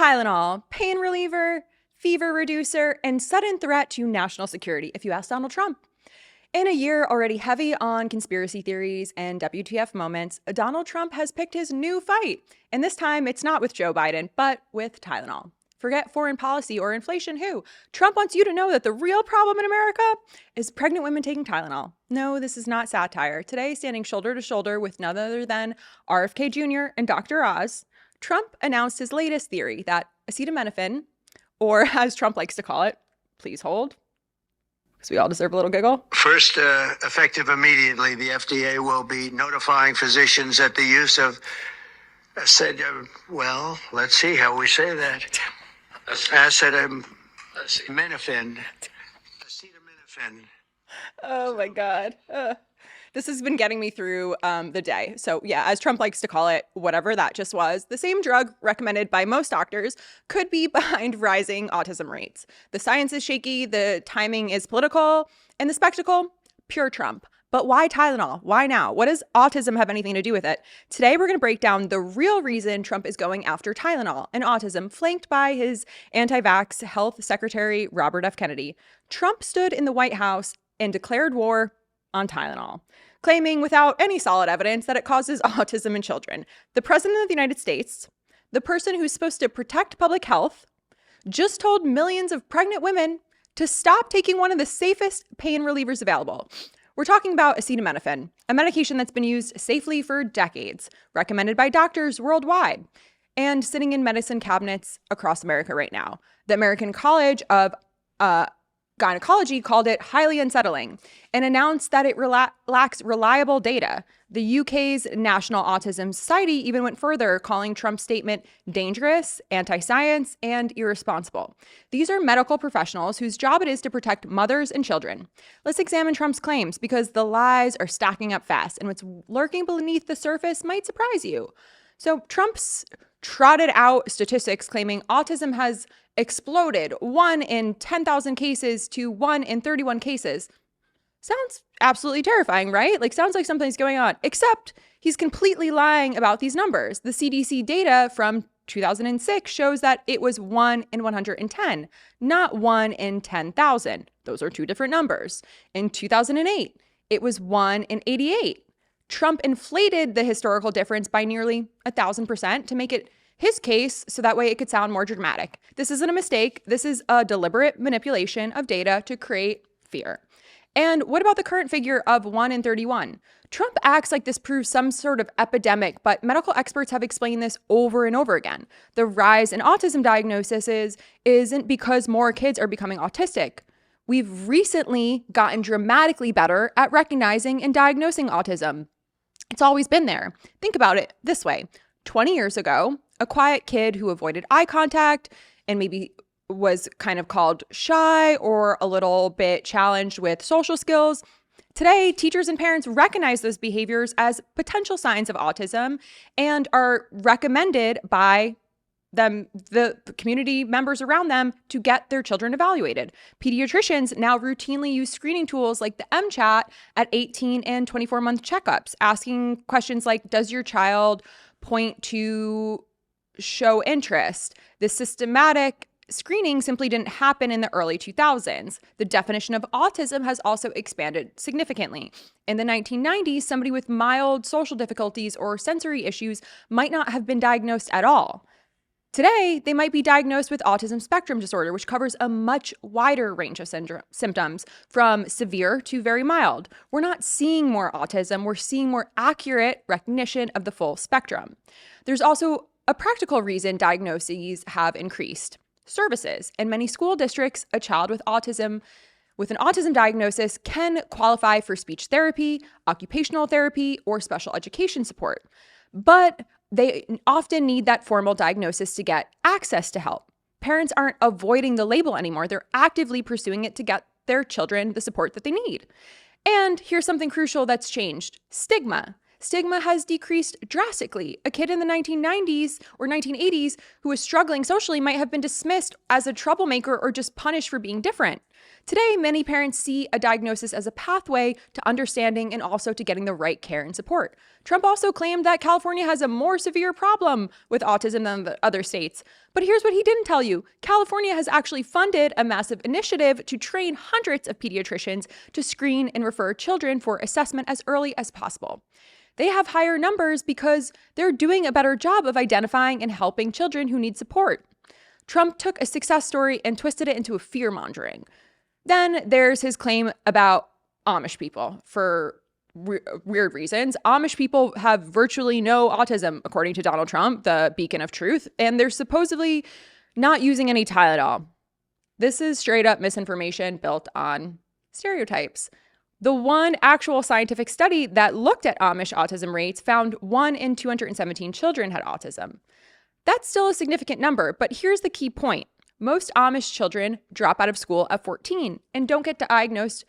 Tylenol, pain reliever, fever reducer, and sudden threat to national security, if you ask Donald Trump. In a year already heavy on conspiracy theories and WTF moments, Donald Trump has picked his new fight. And this time, it's not with Joe Biden, but with Tylenol. Forget foreign policy or inflation, who? Trump wants you to know that the real problem in America is pregnant women taking Tylenol. No, this is not satire. Today, standing shoulder to shoulder with none other than RFK Jr. and Dr. Oz, Trump announced his latest theory that acetaminophen, or as Trump likes to call it, please hold, because we all deserve a little giggle. First, effective immediately, the FDA will be notifying physicians that the use of let's see how we say that. Acetaminophen. Acetaminophen. Oh my God. This has been getting me through the day. So yeah, as Trump likes to call it, whatever that just was, the same drug recommended by most doctors could be behind rising autism rates. The science is shaky, the timing is political, and the spectacle, pure Trump. But why Tylenol? Why now? What does autism have anything to do with it? Today, we're going to break down the real reason Trump is going after Tylenol and autism, flanked by his anti-vax health secretary, Robert F. Kennedy. Trump stood in the White House and declared war on Tylenol, claiming without any solid evidence that it causes autism in children. The president of the United States, the person who's supposed to protect public health, just told millions of pregnant women to stop taking one of the safest pain relievers available. We're talking about acetaminophen, a medication that's been used safely for decades, recommended by doctors worldwide, and sitting in medicine cabinets across America right now. The American College of Gynecology called it highly unsettling and announced that it lacks reliable data. The UK's National Autism Society even went further, calling Trump's statement dangerous, anti-science, and irresponsible. These are medical professionals whose job it is to protect mothers and children. Let's examine Trump's claims because the lies are stacking up fast, and what's lurking beneath the surface might surprise you. So Trump's trotted out statistics claiming autism has exploded 1 in 10,000 cases to 1 in 31 cases. Sounds absolutely terrifying, right? Sounds like something's going on, except he's completely lying about these numbers. The CDC data from 2006 shows that it was 1 in 110, not 1 in 10,000. Those are two different numbers. In 2008, it was 1 in 88. Trump inflated the historical difference by nearly 1,000% to make it his case so that way it could sound more dramatic. This isn't a mistake. This is a deliberate manipulation of data to create fear. And what about the current figure of 1 in 31? Trump acts like this proves some sort of epidemic, but medical experts have explained this over and over again. The rise in autism diagnoses isn't because more kids are becoming autistic. We've recently gotten dramatically better at recognizing and diagnosing autism. It's always been there. Think about it this way. 20 years ago, a quiet kid who avoided eye contact and maybe was kind of called shy or a little bit challenged with social skills. Today, teachers and parents recognize those behaviors as potential signs of autism and are recommended by the community members around them to get their children evaluated. Pediatricians now routinely use screening tools like the MChat at 18 and 24-month checkups, asking questions like, does your child point to show interest? This systematic screening simply didn't happen in the early 2000s. The definition of autism has also expanded significantly. In the 1990s, somebody with mild social difficulties or sensory issues might not have been diagnosed at all. Today, they might be diagnosed with autism spectrum disorder, which covers a much wider range of symptoms, from severe to very mild. We're not seeing more autism, we're seeing more accurate recognition of the full spectrum. There's also a practical reason diagnoses have increased. Services. In many school districts, a child with autism with an autism diagnosis can qualify for speech therapy, occupational therapy, or special education support. But they often need that formal diagnosis to get access to help. Parents aren't avoiding the label anymore. They're actively pursuing it to get their children the support that they need. And here's something crucial that's changed: stigma. Stigma has decreased drastically. A kid in the 1990s or 1980s who was struggling socially might have been dismissed as a troublemaker or just punished for being different. Today, many parents see a diagnosis as a pathway to understanding and also to getting the right care and support. Trump also claimed that California has a more severe problem with autism than the other states. But here's what he didn't tell you. California has actually funded a massive initiative to train hundreds of pediatricians to screen and refer children for assessment as early as possible. They have higher numbers because they're doing a better job of identifying and helping children who need support. Trump took a success story and twisted it into a fear-mongering. Then there's his claim about Amish people for weird reasons. Amish people have virtually no autism, according to Donald Trump, the beacon of truth, and they're supposedly not using any Tylenol. This is straight up misinformation built on stereotypes. The one actual scientific study that looked at Amish autism rates found 1 in 217 children had autism. That's still a significant number, but here's the key point. Most Amish children drop out of school at 14 and don't get diagnosed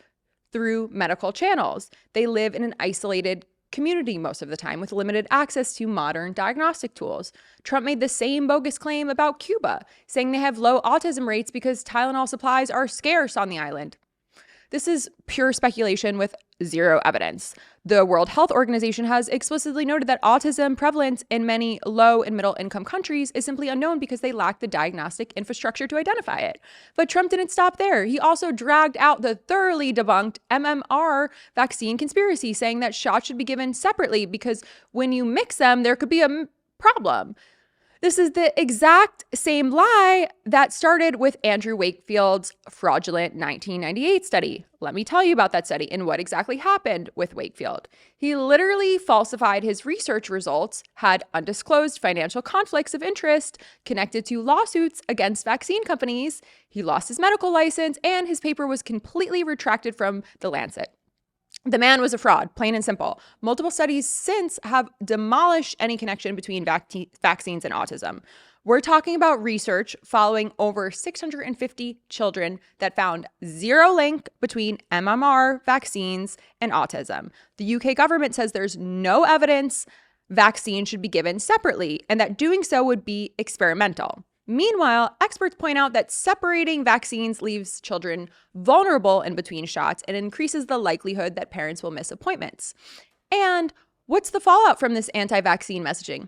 through medical channels. They live in an isolated community most of the time with limited access to modern diagnostic tools. Trump made the same bogus claim about Cuba, saying they have low autism rates because Tylenol supplies are scarce on the island. This is pure speculation with zero evidence. The World Health Organization has explicitly noted that autism prevalence in many low and middle income countries is simply unknown because they lack the diagnostic infrastructure to identify it. But Trump didn't stop there. He also dragged out the thoroughly debunked MMR vaccine conspiracy, saying that shots should be given separately because when you mix them, there could be a problem. This is the exact same lie that started with Andrew Wakefield's fraudulent 1998 study. Let me tell you about that study and what exactly happened with Wakefield. He literally falsified his research results, had undisclosed financial conflicts of interest connected to lawsuits against vaccine companies. He lost his medical license, and his paper was completely retracted from The Lancet. The man was a fraud, plain and simple. Multiple studies since have demolished any connection between vaccines and autism. We're talking about research following over 650 children that found zero link between MMR vaccines and autism. The UK government says there's no evidence vaccines should be given separately and that doing so would be experimental. Meanwhile, experts point out that separating vaccines leaves children vulnerable in between shots and increases the likelihood that parents will miss appointments. And what's the fallout from this anti-vaccine messaging?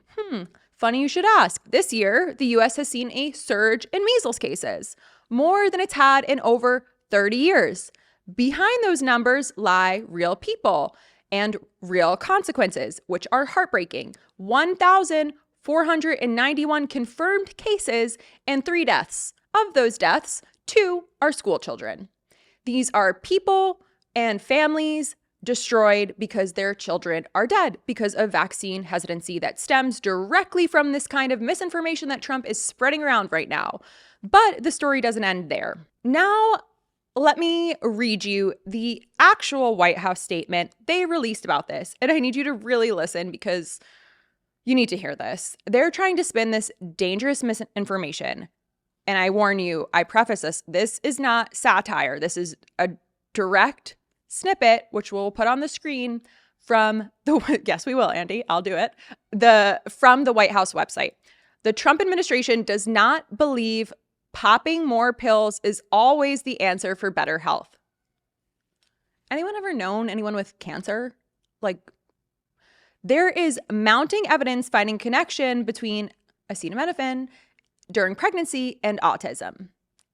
Funny you should ask. This year, the US has seen a surge in measles cases, more than it's had in over 30 years. Behind those numbers lie real people and real consequences, which are heartbreaking. 1,491 confirmed cases and 3 deaths. Of those deaths, 2 are school children. These are people and families destroyed because their children are dead because of vaccine hesitancy that stems directly from this kind of misinformation that Trump is spreading around right now. But the story doesn't end there. Now, let me read you the actual White House statement they released about this. And I need you to really listen because you need to hear this. They're trying to spin this dangerous misinformation. And I warn you, I preface this is not satire. This is a direct snippet, which we'll put on the screen from the, yes, we will, Andy, I'll do it, from the White House website. The Trump administration does not believe popping more pills is always the answer for better health. Anyone ever known anyone with cancer? There is mounting evidence finding connection between acetaminophen during pregnancy and autism.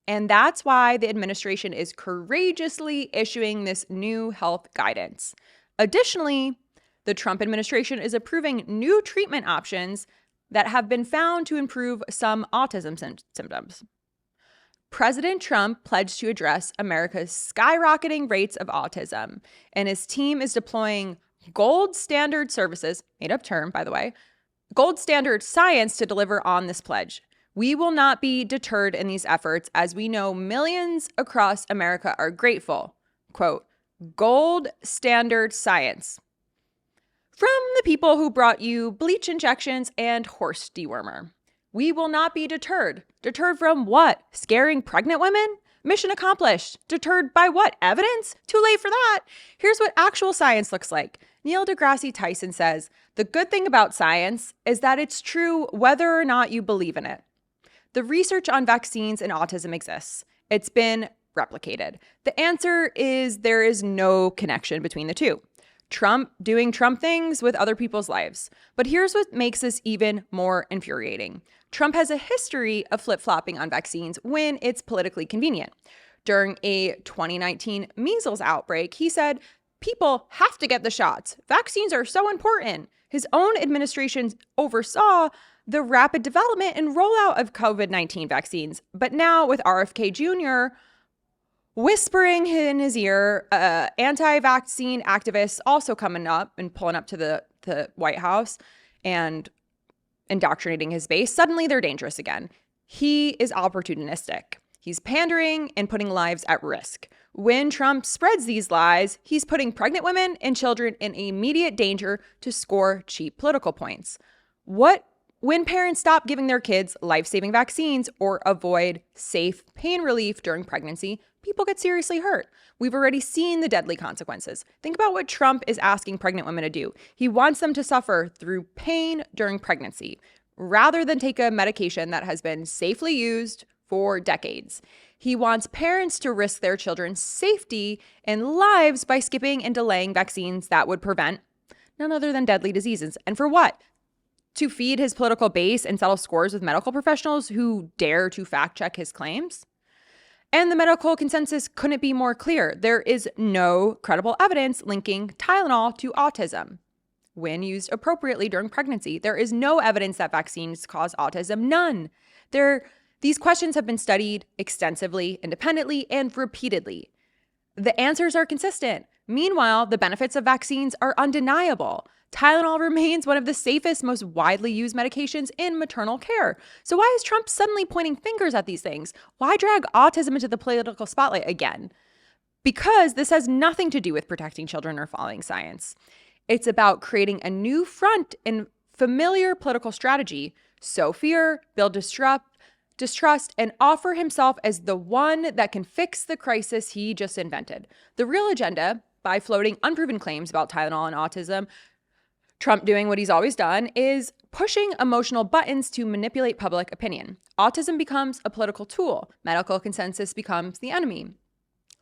And that's why the administration is courageously issuing this new health guidance. Additionally, the Trump administration is approving new treatment options that have been found to improve some autism symptoms. President Trump pledged to address America's skyrocketing rates of autism, and his team is deploying gold standard services, made up term, by the way, gold standard science to deliver on this pledge. We will not be deterred in these efforts as we know millions across America are grateful. Quote, gold standard science. From the people who brought you bleach injections and horse dewormer. We will not be deterred. Deterred from what? Scaring pregnant women? Mission accomplished. Deterred by what? Evidence? Too late for that. Here's what actual science looks like. Neil deGrasse Tyson says, the good thing about science is that it's true whether or not you believe in it. The research on vaccines and autism exists. It's been replicated? The answer is there is no connection between the two. Trump doing Trump things with other people's lives. But here's what makes this even more infuriating. Trump has a history of flip-flopping on vaccines when it's politically convenient. During a 2019 measles outbreak, he said, people have to get the shots. Vaccines are so important. His own administration oversaw the rapid development and rollout of COVID-19 vaccines. But now with RFK Jr. whispering in his ear, anti-vaccine activists also coming up and pulling up to the White House and indoctrinating his base, suddenly they're dangerous again. He is opportunistic. He's pandering and putting lives at risk. When Trump spreads these lies, he's putting pregnant women and children in immediate danger to score cheap political points. When parents stop giving their kids life-saving vaccines or avoid safe pain relief during pregnancy, people get seriously hurt. We've already seen the deadly consequences. Think about what Trump is asking pregnant women to do. He wants them to suffer through pain during pregnancy rather than take a medication that has been safely used for decades. He wants parents to risk their children's safety and lives by skipping and delaying vaccines that would prevent none other than deadly diseases. And for what? To feed his political base and settle scores with medical professionals who dare to fact check his claims? And the medical consensus couldn't be more clear. There is no credible evidence linking Tylenol to autism when used appropriately during pregnancy. There is no evidence that vaccines cause autism. None. These questions have been studied extensively, independently, and repeatedly. The answers are consistent. Meanwhile, the benefits of vaccines are undeniable. Tylenol remains one of the safest, most widely used medications in maternal care. So why is Trump suddenly pointing fingers at these things? Why drag autism into the political spotlight again? Because this has nothing to do with protecting children or following science. It's about creating a new front in familiar political strategy, sow fear, build distrust, and offer himself as the one that can fix the crisis he just invented. The real agenda, by floating unproven claims about Tylenol and autism, Trump doing what he's always done, is pushing emotional buttons to manipulate public opinion. Autism becomes a political tool. Medical consensus becomes the enemy.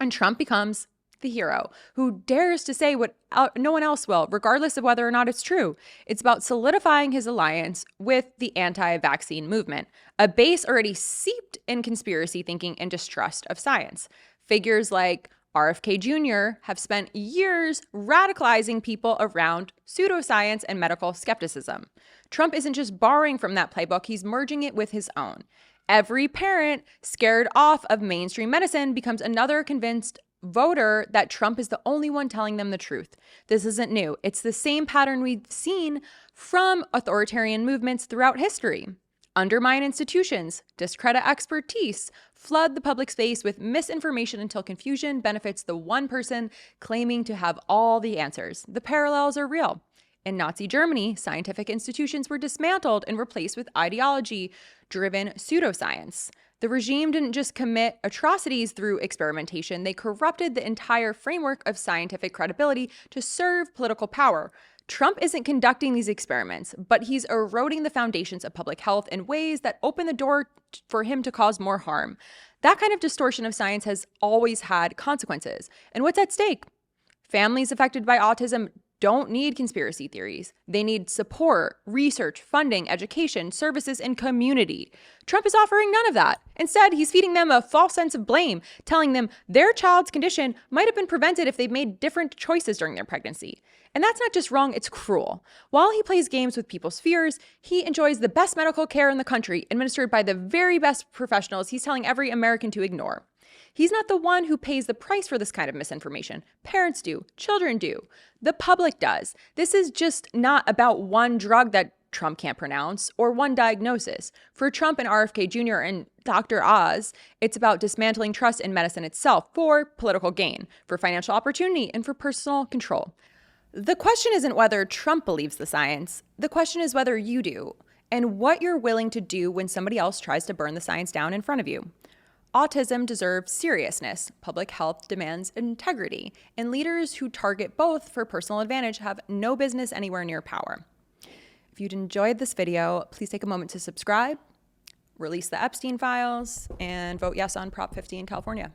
And Trump becomes the hero who dares to say what no one else will, regardless of whether or not it's true. It's about solidifying his alliance with the anti-vaccine movement, a base already steeped in conspiracy thinking and distrust of science. Figures like RFK Jr. have spent years radicalizing people around pseudoscience and medical skepticism. Trump isn't just borrowing from that playbook, he's merging it with his own. Every parent scared off of mainstream medicine becomes another convinced voter that Trump is the only one telling them the truth. This isn't new. It's the same pattern we've seen from authoritarian movements throughout history. Undermine institutions, discredit expertise, flood the public space with misinformation until confusion benefits the one person claiming to have all the answers. The parallels are real. In Nazi Germany, scientific institutions were dismantled and replaced with ideology-driven pseudoscience. The regime didn't just commit atrocities through experimentation, they corrupted the entire framework of scientific credibility to serve political power. Trump isn't conducting these experiments, but he's eroding the foundations of public health in ways that open the door for him to cause more harm. That kind of distortion of science has always had consequences. And what's at stake? Families affected by autism don't need conspiracy theories. They need support, research, funding, education, services, and community. Trump is offering none of that. Instead, he's feeding them a false sense of blame, telling them their child's condition might have been prevented if they made different choices during their pregnancy. And that's not just wrong, it's cruel. While he plays games with people's fears, he enjoys the best medical care in the country, administered by the very best professionals he's telling every American to ignore. He's not the one who pays the price for this kind of misinformation. Parents do, children do, the public does. This is just not about one drug that Trump can't pronounce or one diagnosis. For Trump and RFK Jr. and Dr. Oz, it's about dismantling trust in medicine itself for political gain, for financial opportunity, and for personal control. The question isn't whether Trump believes the science. The question is whether you do, and what you're willing to do when somebody else tries to burn the science down in front of you. Autism deserves seriousness, public health demands integrity, and leaders who target both for personal advantage have no business anywhere near power. If you'd enjoyed this video, please take a moment to subscribe, release the Epstein files, and vote yes on Prop 50 in California.